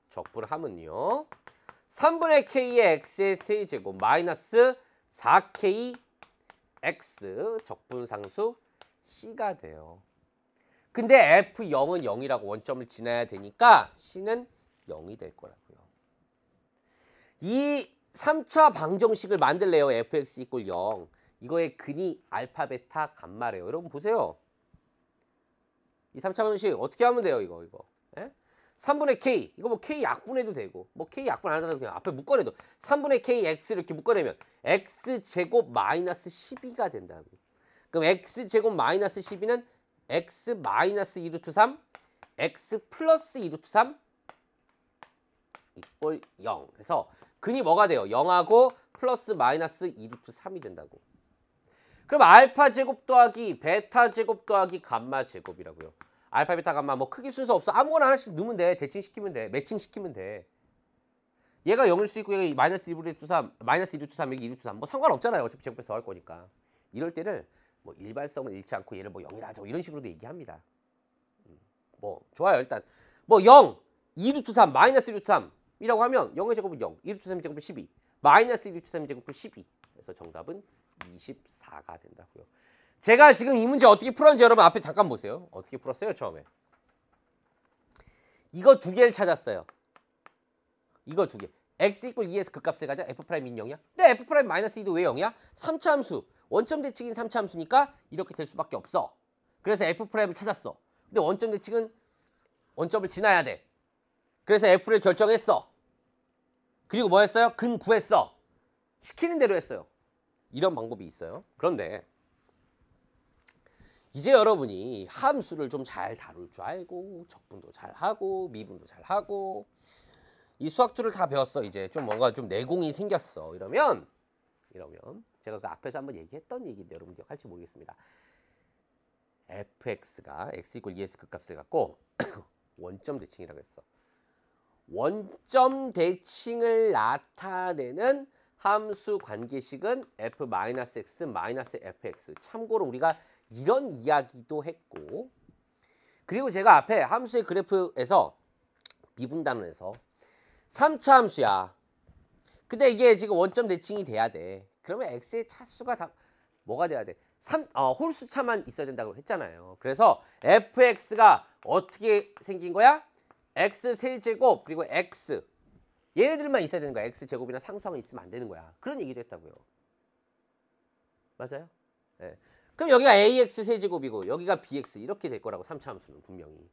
적분하면요. 3분의 k의 x의 세제곱 마이너스 4k x 적분상수 c가 돼요. 근데 f0은 0이라고 원점을 지나야 되니까 c는 0이 될 거라고요. 이 3차 방정식을 만들래요. fx 이꼴 0. 이거의 근이 알파, 베타, 감마래요. 여러분 보세요. 이 3차 방정식 어떻게 하면 돼요? 이거. 예? 3분의 k 이거 뭐 k 약분해도 되고 뭐 k 약분 안 하더라도 그냥 앞에 묶어내도 3분의 k x 이렇게 묶어내면 x 제곱 마이너스 12가 된다고. 그럼 x 제곱 마이너스 12는 x 마이너스 2루트 3 x 플러스 2루트 3 이꼴 0. 그래서 근이 뭐가 돼요? 0하고 플러스 마이너스 2루트 3이 된다고. 그럼 알파 제곱 더하기 베타 제곱 더하기 감마 제곱이라고요. 알파 베타 감마 뭐 크기 순서 없어. 아무거나 하나씩 넣으면 돼. 대칭시키면 돼. 매칭시키면 돼. 얘가 0일 수 있고 얘가 마이너스 2루트 3, 마이너스 2루트 3, 여기 2루트 3 뭐 상관없잖아요. 어차피 제곱해서 더할 거니까. 이럴 때를 뭐 일반성을 잃지 않고 얘를 뭐 0이라 하자 뭐 이런 식으로도 얘기합니다. 뭐 좋아요. 일단 뭐 0, 2루트 3, 마이너스 2루트 3이라고 하면 0의 제곱은 0, 2루트 3의 제곱은 12, 마이너스 2루트 3의 제곱은 12. 그래서 정답은 24가 된다고요. 제가 지금 이 문제 어떻게 풀었는지 여러분 앞에 잠깐 보세요. 어떻게 풀었어요? 처음에 이거 두 개를 찾았어요. 이거 두 개. x 이퀄 2에서 극값을 가자. f 프라임 0이야? 근데 f 프라임 마이너스 2도 왜 0이야? 3차 함수. 원점 대칭인 3차 함수니까 이렇게 될 수밖에 없어. 그래서 f 프라임을 찾았어. 근데 원점 대칭은 원점을 지나야 돼. 그래서 f를 결정했어. 그리고 뭐 했어요? 근 구했어. 시키는 대로 했어요. 이런 방법이 있어요. 그런데 이제 여러분이 함수를 좀 잘 다룰 줄 알고 적분도 잘 하고 미분도 잘 하고 이 수학줄을 다 배웠어. 이제 좀 뭔가 좀 내공이 생겼어. 이러면 제가 그 앞에서 한번 얘기했던 얘기인데 여러분 기억할지 모르겠습니다. fx가 x 이퀄 2s 극값을 갖고 원점 대칭이라고 했어. 원점 대칭을 나타내는 함수 관계식은 f-x-fx. 참고로 우리가 이런 이야기도 했고, 그리고 제가 앞에 함수의 그래프에서 미분단원에서 3차 함수야. 근데 이게 지금 원점 대칭이 돼야 돼. 그러면 x의 차수가 다 뭐가 돼야 돼? 홀수차만 있어야 된다고 했잖아요. 그래서 fx가 어떻게 생긴 거야? x 세제곱 그리고 x 얘네들만 있어야 되는 거야. x 제곱이나 상수항은 있으면 안 되는 거야. 그런 얘기도 했다고요. 맞아요? 네. 그럼 여기가 ax 세제곱이고 여기가 bx 이렇게 될 거라고 3차 함수는 분명히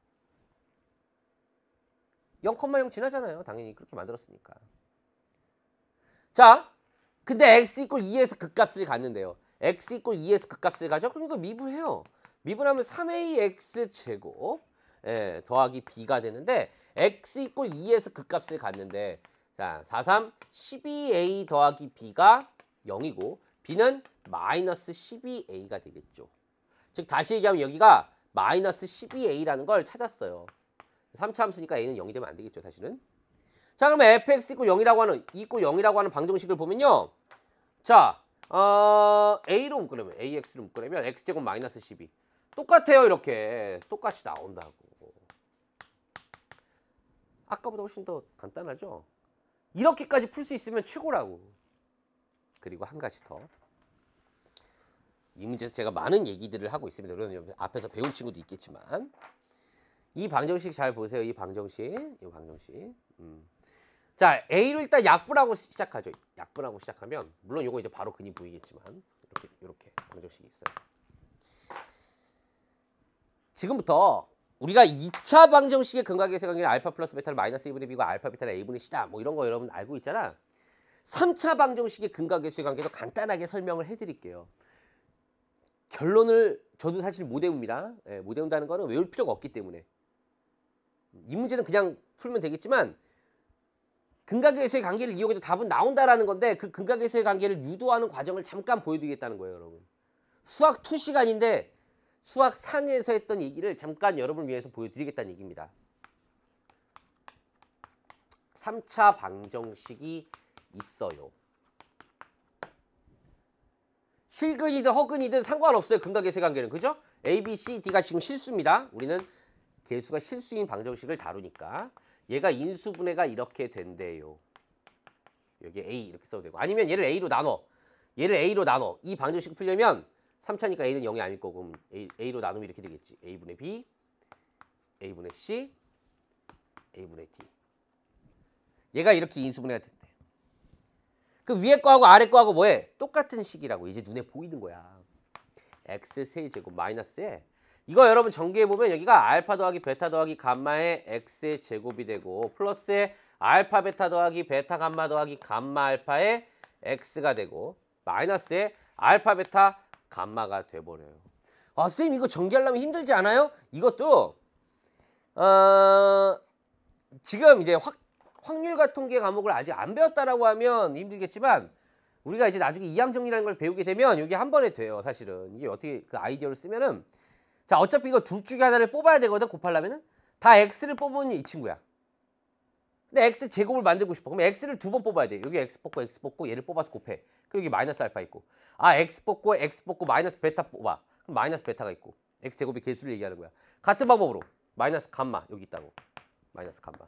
0,0 지나잖아요. 당연히 그렇게 만들었으니까. 자, 근데 x 이퀄 2에서 극값을 갔는데요. x 이퀄 2에서 극값을 가죠? 그럼 이거 미분해요. 미분하면 3ax 제곱 더하기 b가 되는데 x 이퀄 2에서 극값을 갔는데 자, 4, 3, 12a 더하기 b가 0이고 b는 마이너스 12a가 되겠죠. 즉 다시 얘기하면 여기가 마이너스 12a라는 걸 찾았어요. 3차 함수니까 a는 0이 되면 안 되겠죠. 다시는. 자, 그러면 fx 이퀄 0이라고 하는 이퀄 0이라고 하는 방정식을 보면요. 자, a로 묶으려면 ax로 묶으려면 x제곱 마이너스 12 똑같아요. 이렇게 똑같이 나온다고. 아까보다 훨씬 더 간단하죠. 이렇게까지 풀 수 있으면 최고라고. 그리고 한 가지 더. 이 문제에서 제가 많은 얘기들을 하고 있습니다. 여러분 앞에서 배운 친구도 있겠지만 이 방정식 잘 보세요. 이 방정식. 자, A로 일단 약분하고 시작하죠. 약분하고 시작하면 물론 이거 이제 바로 근이 보이겠지만 이렇게 방정식이 있어요. 지금부터 우리가 2차 방정식의 근각의 세관계는 알파 플러스 베타를 마이너스 2분의 b고 알파 베타는 a분의 c다. 뭐 이런 거 여러분 알고 있잖아. 3차 방정식의 근각의 세관계도 간단하게 설명을 해드릴게요. 결론을 저도 사실 못 외웁니다. 못 외운다는 거는 외울 필요가 없기 때문에. 이 문제는 그냥 풀면 되겠지만 근각에서의 관계를 이용해도 답은 나온다라는 건데 그 근각에서의 관계를 유도하는 과정을 잠깐 보여드리겠다는 거예요. 여러분. 수학 2 시간인데 수학 상에서 했던 얘기를 잠깐 여러분을 위해서 보여드리겠다는 얘기입니다. 3차 방정식이 있어요. 실근이든 허근이든 상관없어요. 근각에서의 관계는. 그죠? A, B, C, D가 지금 실수입니다. 우리는 개수가 실수인 방정식을 다루니까 얘가 인수분해가 이렇게 된대요. 여기 A 이렇게 써도 되고 아니면 얘를 A로 나눠. 이 방정식을 풀려면 3차니까 A는 0이 아닐 거고 그럼 A로 나누면 이렇게 되겠지. A분의 B, A분의 C, A분의 D. 얘가 이렇게 인수분해가 된대. 그 위에 거하고 아래 거하고 뭐해? 똑같은 식이라고. 이제 눈에 보이는 거야. x 세제곱 마이너스에 이거 여러분 전개해보면 여기가 알파 더하기 베타 더하기 감마의 x의 제곱이 되고 플러스에 알파 베타 더하기 베타 감마 더하기 감마 알파의 x가 되고 마이너스에 알파 베타 감마가 돼버려요. 아, 선생님 이거 전개하려면 힘들지 않아요? 이것도 지금 이제 확률과 통계 과목을 아직 안 배웠다라고 하면 힘들겠지만 우리가 이제 나중에 이항 정리라는 걸 배우게 되면 이게 한 번에 돼요. 사실은 이게 어떻게 그 아이디어를 쓰면은 자 어차피 이거 둘 중에 하나를 뽑아야 되거든. 곱하려면은 다 x를 뽑으면 이 친구야. 근데 x 제곱을 만들고 싶어. 그럼 x를 두 번 뽑아야 돼. 여기 x 뽑고 얘를 뽑아서 곱해. 그럼 여기 마이너스 알파 있고 아 x 뽑고 마이너스 베타 뽑아. 그럼 마이너스 베타가 있고 x 제곱의 개수를 얘기하는 거야. 같은 방법으로 마이너스 감마 여기 있다고. 마이너스 감마.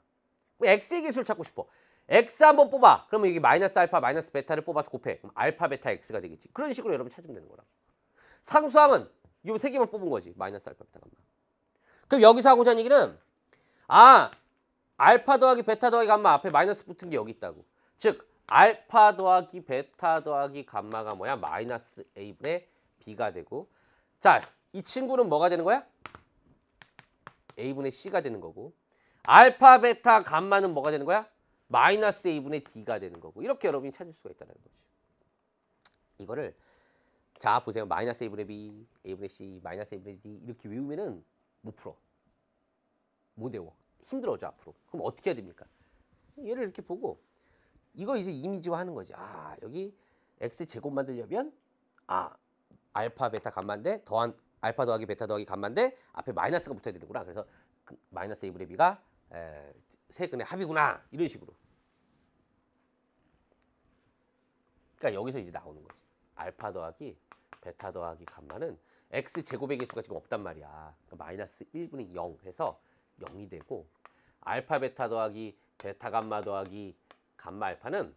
x의 개수를 찾고 싶어. x 한번 뽑아. 그러면 여기 마이너스 알파 마이너스 베타를 뽑아서 곱해. 그럼 알파 베타 x가 되겠지. 그런 식으로 여러분 찾으면 되는 거라. 상수항은 이 세 개만 뽑은 거지. 마이너스 알파 베타 감마. 그럼 여기서 하고자 하는 얘기는 알파 더하기 베타 더하기 감마 앞에 마이너스 붙은 게 여기 있다고. 즉 알파 더하기 베타 더하기 감마가 뭐야? 마이너스 a분의 b가 되고 자, 이 친구는 뭐가 되는 거야? a분의 c가 되는 거고 알파 베타 감마는 뭐가 되는 거야? 마이너스 a분의 d가 되는 거고 이렇게 여러분이 찾을 수가 있다는 거지. 이거를 자 보세요. 마이너스 a분의 b, a분의 c, 마이너스 a분의 d 이렇게 외우면은 못 풀어. 못 외워. 힘들어져 앞으로. 그럼 어떻게 해야 됩니까? 얘를 이렇게 보고 이거 이제 이미지화 하는 거지. 아 여기 x 제곱 만들려면 알파 베타 감마인데 더한 알파 더하기 베타 더하기 감마인데 앞에 마이너스가 붙어야 되는구나. 그래서 그 마이너스 a분의 b가 세근의 합이구나. 이런 식으로. 그러니까 여기서 이제 나오는 거지. 알파 더하기 베타 더하기 감마는 x 제곱의 개수가 지금 없단 말이야. 그러니까 마이너스 1분의 0 해서 0이 되고 알파 베타 더하기 베타 감마 더하기 감마 알파는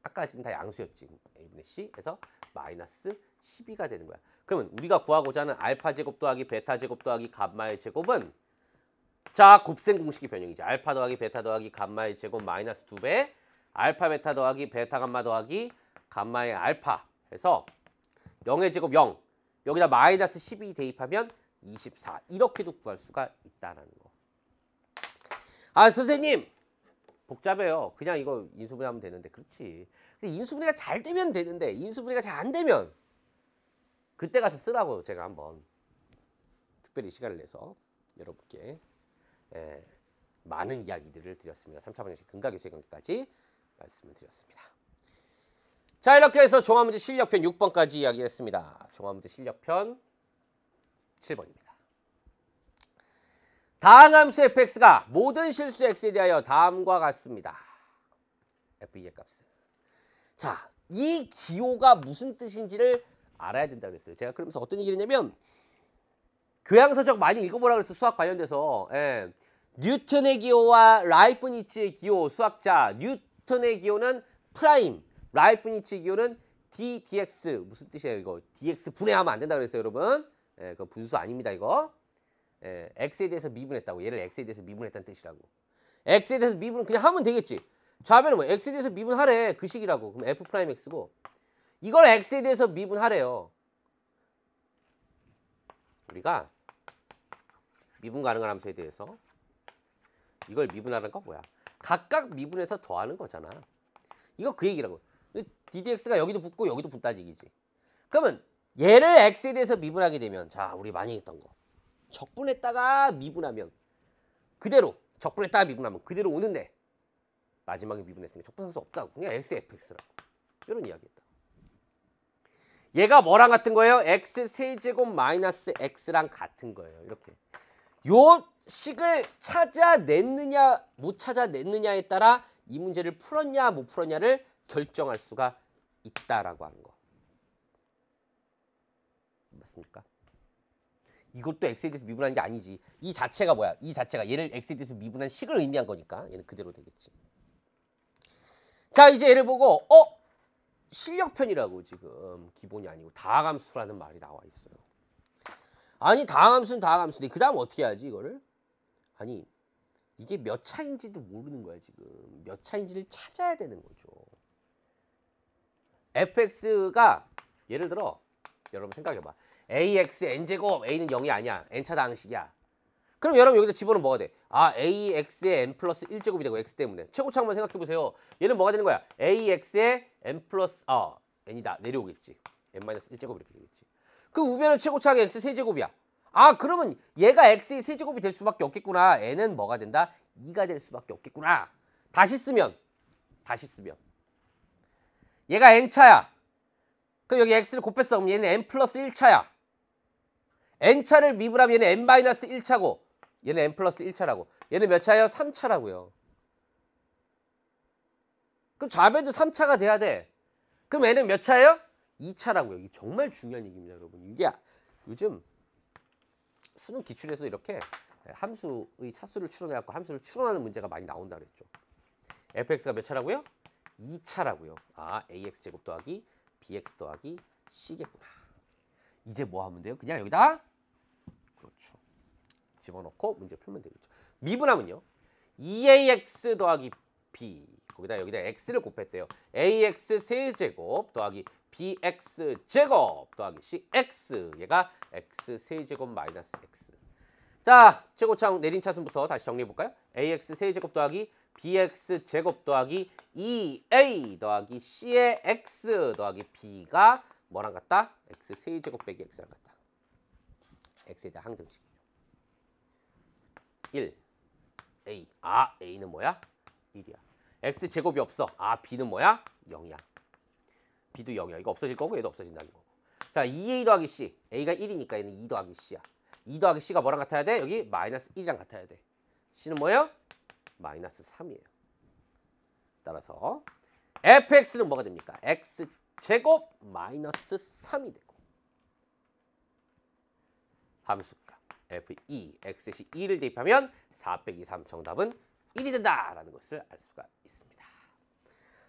아까 지금 다 양수였지. a분의 c 해서 마이너스 12가 되는 거야. 그러면 우리가 구하고자 하는 알파 제곱 더하기 베타 제곱 더하기 감마의 제곱은 자 곱셈 공식의 변형이지. 알파 더하기 베타 더하기 감마의 제곱 마이너스 2배 알파 베타 더하기 베타 감마 더하기 감마의 알파 해서 0의 제곱 0 여기다 마이너스 12 대입하면 24 이렇게도 구할 수가 있다는 거. 아 선생님 복잡해요. 그냥 이거 인수분해하면 되는데 그렇지. 근데 인수분해가 잘 되면 되는데 인수분해가 잘 안 되면 그때 가서 쓰라고 제가 한번 특별히 시간을 내서 여러분께 많은 이야기들을 드렸습니다. 3차 방정식 근각계수의 관계까지 말씀을 드렸습니다. 자 이렇게 해서 종합문제 실력편 6번까지 이야기했습니다. 종합문제 실력편 7번입니다. 다항함수 fx가 모든 실수 x에 대하여 다음과 같습니다. f의 값은. 자, 이 기호가 무슨 뜻인지를 알아야 된다고 그랬어요. 제가 그러면서 어떤 얘기를 했냐면 교양서적 많이 읽어보라고 그랬어요. 수학 관련돼서. 뉴턴의 기호와 라이프니츠의 기호 수학자. 뉴턴의 기호는 프라임, 라이프니츠의 기호는 d, dx. 무슨 뜻이에요 이거? dx 분해하면 안 된다고 그랬어요 여러분. 그거 분수 아닙니다 이거. x에 대해서 미분했다고. 얘를 x에 대해서 미분했다는 뜻이라고. x에 대해서 미분 그냥 하면 되겠지. 좌변은 뭐 x에 대해서 미분하래. 그 식이라고. 그럼 f 프라임 x고 이걸 x에 대해서 미분하래요. 우리가 미분 가능한 함수에 대해서 이걸 미분하는 건 뭐야? 각각 미분해서 더하는 거잖아. 이거 그 얘기라고. ddx가 여기도 붙고 여기도 붙다는 얘기지. 그러면 얘를 x에 대해서 미분하게 되면 자 우리 많이 했던 거 적분했다가 미분하면 그대로 적분했다가 미분하면 그대로 오는데 마지막에 미분했으니까 적분상수 없다고. 그냥 xfx라고. 이런 이야기했다. 얘가 뭐랑 같은 거예요? x 세제곱 마이너스 x랑 같은 거예요. 이렇게. 요 식을 찾아냈느냐 못 찾아냈느냐에 따라 이 문제를 풀었냐 못 풀었냐를 결정할 수가 있다라고 하는 거. 맞습니까? 이것도 x에 대해서 미분한 게 아니지. 이 자체가 뭐야? 이 자체가 얘를 x에 대해서 미분한 식을 의미한 거니까 얘는 그대로 되겠지. 자 이제 얘를 보고 실력편이라고 지금 기본이 아니고 다항함수라는 말이 나와 있어요. 아니 다항함수는 다항함수인데 그 다음 어떻게 하지 이거를? 아니 이게 몇 차인지도 모르는 거야 지금. 몇 차인지를 찾아야 되는 거죠. fx가 예를 들어 여러분 생각해봐. ax n제곱 a는 0이 아니야. n차다 항식이야. 그럼 여러분 여기다 집어넣으면 뭐가 돼? 아 ax의 n 플러스 1제곱이 되고 x 때문에. 최고차항만 생각해보세요. 얘는 뭐가 되는 거야? ax의 n 플러스 n이다. 내려오겠지. n 마이너스 1제곱 이렇게 되겠지. 그 우변은 최고차항 x 세제곱이야. 아 그러면 얘가 x의 세제곱이 될 수밖에 없겠구나. n은 뭐가 된다? 2가 될 수밖에 없겠구나. 다시 쓰면 얘가 n차야. 그럼 여기 x를 곱했어. 그럼 얘는 n 플러스 1차야. n차를 미분하면 얘는 n 마이너스 1차고 얘는 n 플러스 1차라고. 얘는 몇 차예요? 3차라고요. 그럼 좌변도 3차가 돼야 돼. 그럼 n은 몇 차예요? 2차라고요. 이게 정말 중요한 얘기입니다, 여러분. 이게 요즘 수능 기출에서 이렇게 함수의 차수를 추론해갖고 함수를 추론하는 문제가 많이 나온다 그랬죠. fx가 몇 차라고요? 2차라고요. 아, ax제곱 더하기 bx 더하기 c겠구나. 이제 뭐 하면 돼요? 그냥 여기다 그렇죠. 집어넣고 문제 풀면 되겠죠. 미분하면요. 2ax 더하기 b 거기다 여기다 x를 곱했대요. ax 세제곱 더하기 bx 제곱 더하기 cx 얘가 x 세제곱 마이너스 x. 자, 최고차항 내림차순부터 다시 정리해볼까요? ax 세제곱 더하기 bx 제곱 더하기 2a 더하기 c의 x 더하기 b가 뭐랑 같다? x 세제곱 빼기 x랑 같다. x에 대한 항등식이죠. 1, a. 아, a는 뭐야? 1이야. x 제곱이 없어. 아, b는 뭐야? 0이야. b도 0이야. 이거 없어질 거고 얘도 없어진다는 거고. 자, 2a 더하기 c. a가 1이니까 얘는 2 더하기 c야. 2 더하기 c가 뭐랑 같아야 돼? 여기 마이너스 1이랑 같아야 돼. c는 뭐예요? 마이너스 3이에요. 따라서 fx는 뭐가 됩니까? x 제곱 마이너스 3이 되고 함수값 f2 x시 2를 대입하면 4 빼기 3 정답은 1이 된다라는 것을 알 수가 있습니다.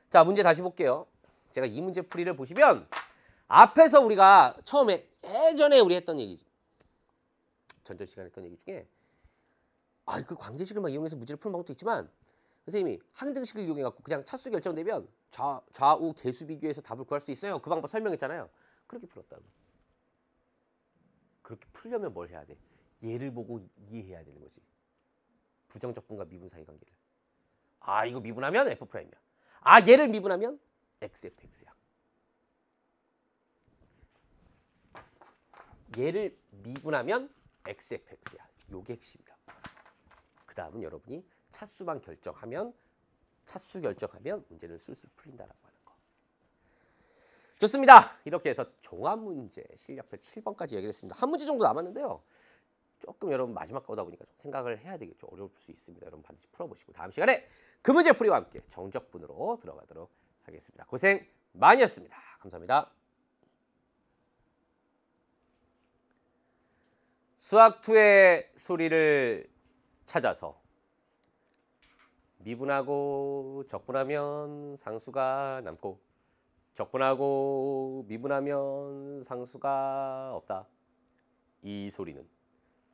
자, 문제 다시 볼게요. 제가 이 문제 풀이를 보시면 앞에서 우리가 처음에 예전에 우리 했던 얘기, 전전 시간에 했던 얘기 중에 그 관계식을 막 이용해서 문제를 푸는 방법도 있지만 선생님이 항등식을 이용해 갖고 그냥 차수 결정되면 좌우 개수 비교해서 답을 구할 수 있어요. 그 방법 설명했잖아요. 그렇게 풀었다고. 그렇게 풀려면 뭘 해야 돼? 얘를 보고 이해해야 되는 거지. 부정적분과 미분 사이 관계를. 아, 이거 미분하면 F'이야. 아, 얘를 미분하면 XFX야. 얘를 미분하면 XFX야. 요게 핵심이다. 그 다음은 여러분이 차수만 결정하면 문제는 술술 풀린다라고 하는 거. 좋습니다. 이렇게 해서 종합문제 실력표 7번까지 얘기를 했습니다. 한 문제 정도 남았는데요. 조금 여러분 마지막 거다 보니까 좀 생각을 해야 되겠죠. 어려울 수 있습니다. 여러분 반드시 풀어보시고 다음 시간에 그 문제 풀이와 함께 정적분으로 들어가도록 하겠습니다. 고생 많이 했습니다. 감사합니다. 수학2의 소리를 찾아서 미분하고 적분하면 상수가 남고 적분하고 미분하면 상수가 없다. 이 소리는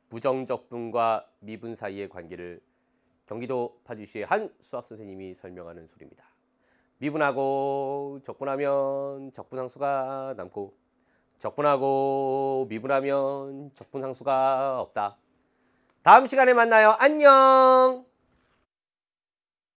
부정적분과 미분 사이의 관계를 경기도 파주시의 한 수학 선생님이 설명하는 소리입니다. 미분하고 적분하면 적분상수가 남고 적분하고 미분하면 적분상수가 없다. 다음 시간에 만나요. 안녕.